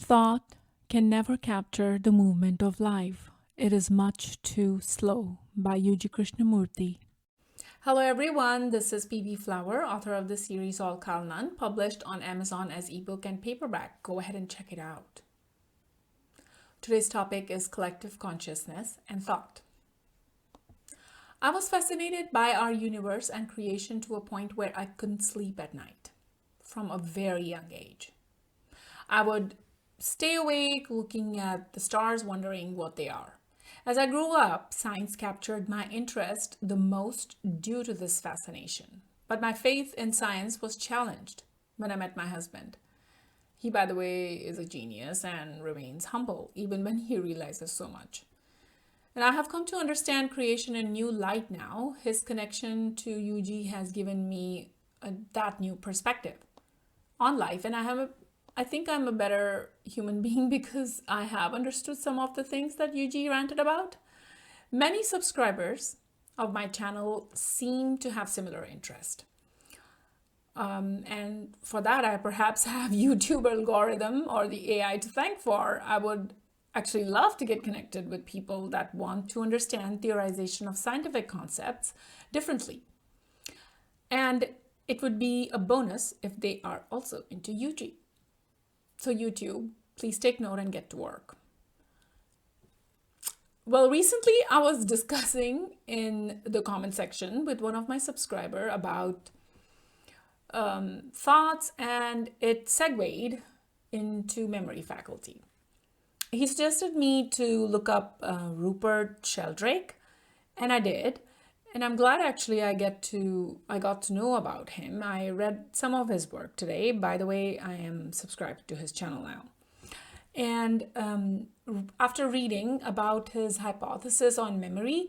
Thought can never capture the movement of life. It is much too slow by Yuji Krishnamurti. Hello everyone, this is PB Flower, author of the series All Kal None, published on Amazon as ebook and paperback. Go ahead and check it out. Today's topic is collective consciousness and thought. I was fascinated by our universe and creation to a point where I couldn't sleep at night from a very young age. I would stay awake looking at the stars, wondering what they are. As I grew up, science captured my interest the most due to this fascination. But my faith in science was challenged when I met my husband. He, by the way, is a genius and remains humble, even when he realizes so much. And I have come to understand creation in new light now. His connection to Yuji has given me that new perspective on life, and I think I'm a better human being because I have understood some of the things that Yuji ranted about. Many subscribers of my channel seem to have similar interest. And for that, I perhaps have YouTube algorithm or the AI to thank for. I would actually love to get connected with people that want to understand theorization of scientific concepts differently. And it would be a bonus if they are also into Yuji. So YouTube, please take note and get to work. Well, recently I was discussing in the comment section with one of my subscribers about thoughts, and it segued into memory faculty. He suggested me to look up Rupert Sheldrake, and I did. And I'm glad actually I got to know about him. I read some of his work today. By the way, I am subscribed to his channel now. And after reading about his hypothesis on memory,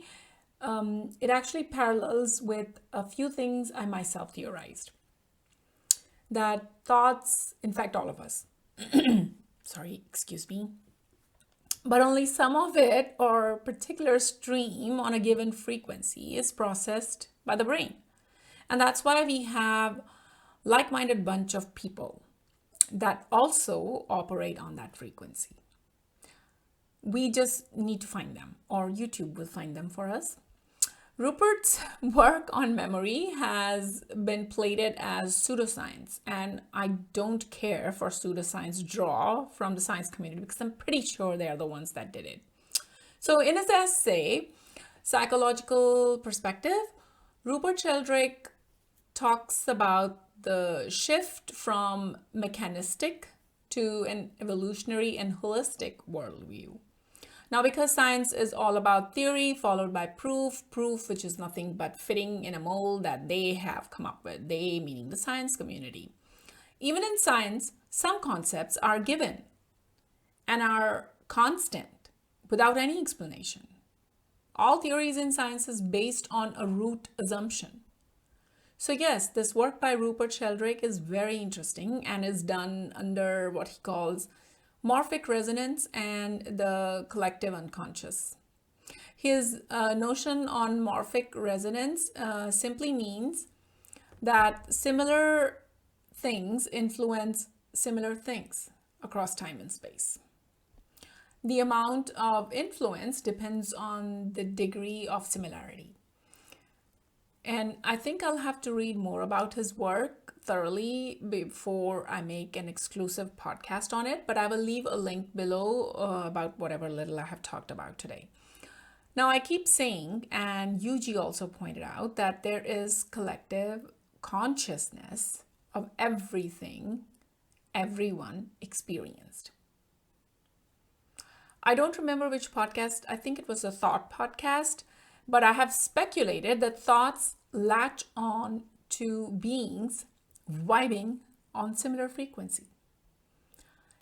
it actually parallels with a few things I myself theorized. That thoughts, in fact, all of us, but only some of it or particular stream on a given frequency is processed by the brain. And that's why we have like-minded bunch of people that also operate on that frequency. We just need to find them, or YouTube will find them for us. Rupert's work on memory has been plated as pseudoscience, and I don't care for pseudoscience draw from the science community because I'm pretty sure they're the ones that did it. So in his essay, Psychological Perspective, Rupert Sheldrake talks about the shift from mechanistic to an evolutionary and holistic worldview. Now, because science is all about theory followed by proof, which is nothing but fitting in a mold that they have come up with, they meaning the science community. Even in science, some concepts are given and are constant without any explanation. All theories in science is based on a root assumption. So yes, this work by Rupert Sheldrake is very interesting and is done under what he calls morphic resonance and the collective unconscious. His notion on morphic resonance simply means that similar things influence similar things across time and space. The amount of influence depends on the degree of similarity. And I think I'll have to read more about his work thoroughly before I make an exclusive podcast on it, but I will leave a link below about whatever little I have talked about today. Now, I keep saying, and Yuji also pointed out, that there is collective consciousness of everything everyone experienced. I don't remember which podcast, I think it was a thought podcast, but I have speculated that thoughts latch on to beings vibing on similar frequency,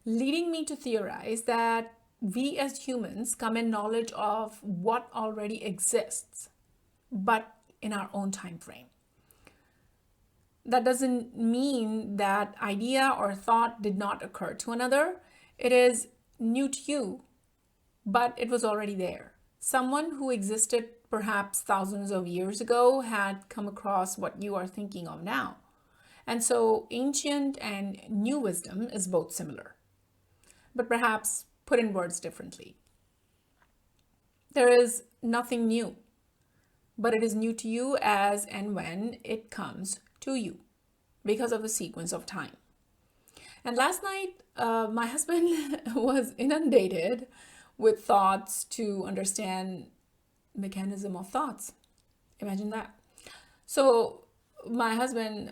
leading me to theorize that we as humans come in knowledge of what already exists, but in our own time frame. That doesn't mean that idea or thought did not occur to another. It is new to you, but it was already there. Someone who existed perhaps thousands of years ago had come across what you are thinking of now. And so ancient and new wisdom is both similar. but perhaps put in words differently. There is nothing new, but it is new to you as and when it comes to you because of the sequence of time. And last night, my husband was inundated with thoughts to understand mechanism of thoughts. Imagine that. So my husband,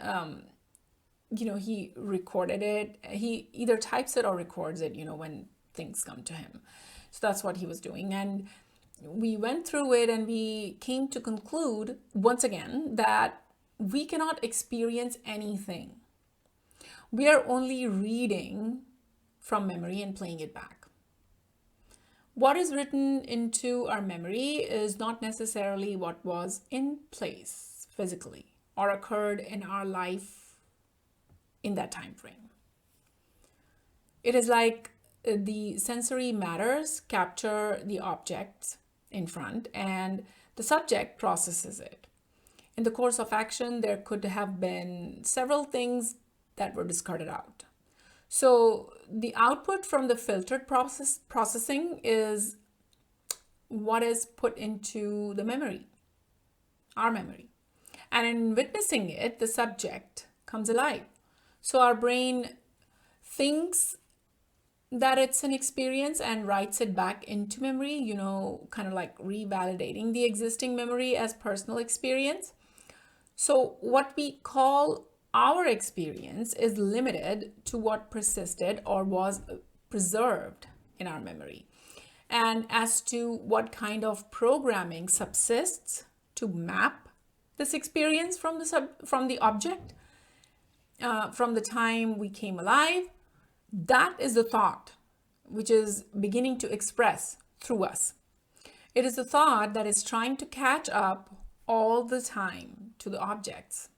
he recorded it. He either types it or records it, when things come to him. So that's what he was doing. And we went through it and we came to conclude once again that we cannot experience anything. We are only reading from memory and playing it back. What is written into our memory is not necessarily what was in place physically or occurred in our life in that time frame. It is like the sensory matters capture the objects in front and the subject processes it. In the course of action, there could have been several things that were discarded out. So the output from the filtered processing is what is put into the memory, our memory. And in witnessing it, the subject comes alive. So our brain thinks that it's an experience and writes it back into memory, kind of like revalidating the existing memory as personal experience. So what we call our experience is limited to what persisted or was preserved in our memory. And as to what kind of programming subsists to map this experience from the object, from the time we came alive, that is the thought which is beginning to express through us. It is the thought that is trying to catch up all the time to the objects.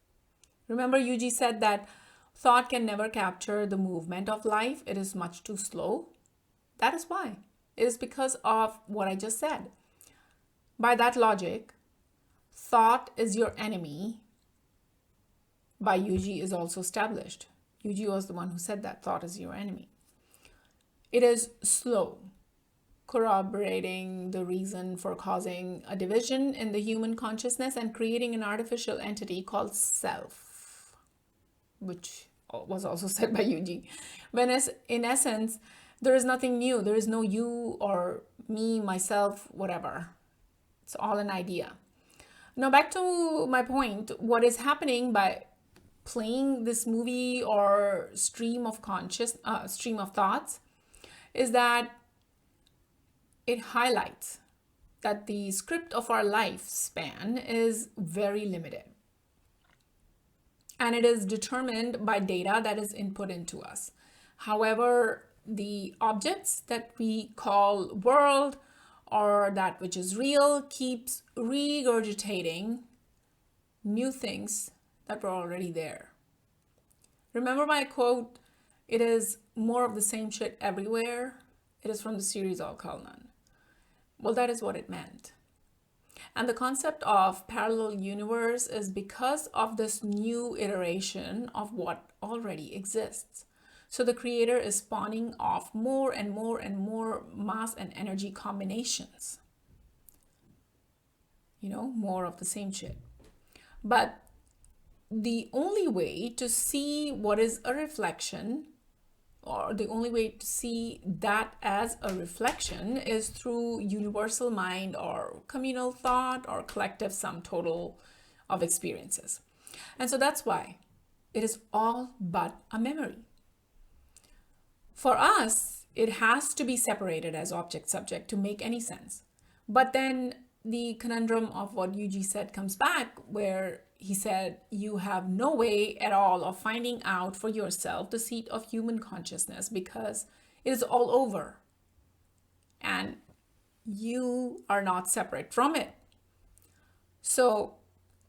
Remember, Yuji said that thought can never capture the movement of life. It is much too slow. That is why. It is because of what I just said. By that logic, thought is your enemy by Yuji is also established. Yuji was the one who said that thought is your enemy. It is slow, corroborating the reason for causing a division in the human consciousness and creating an artificial entity called self, which was also said by Yuji. When in essence, there is nothing new. There is no you or me, myself, whatever. It's all an idea. Now back to my point, what is happening by playing this movie or stream of thoughts is that it highlights that the script of our lifespan is very limited. And it is determined by data that is input into us. However, the objects that we call world or that which is real keeps regurgitating new things that were already there. Remember my quote, it is more of the same shit everywhere. It is from the series All Call None. Well, that is what it meant. And the concept of parallel universe is because of this new iteration of what already exists. So the creator is spawning off more and more and more mass and energy combinations. More of the same shit. But the only way to see what is a reflection, or the only way to see that as a reflection, is through universal mind or communal thought or collective sum total of experiences. And so that's why it is all but a memory. For us, it has to be separated as object-subject to make any sense. But then the conundrum of what Yuji said comes back, where he said, you have no way at all of finding out for yourself the seat of human consciousness because it is all over. And you are not separate from it. So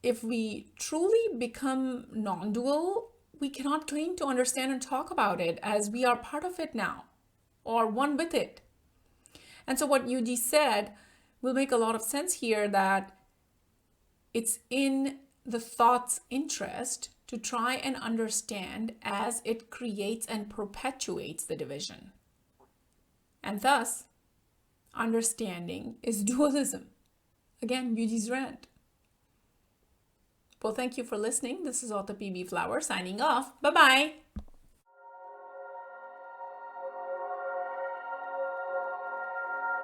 if we truly become non-dual, we cannot claim to understand and talk about it as we are part of it now or one with it. And so what Yuji said will make a lot of sense here, that it's in the thought's interest to try and understand as it creates and perpetuates the division. And thus, understanding is dualism. Again, Beauty's rant. Well, thank you for listening. This is Author PB Flower signing off. Bye-bye.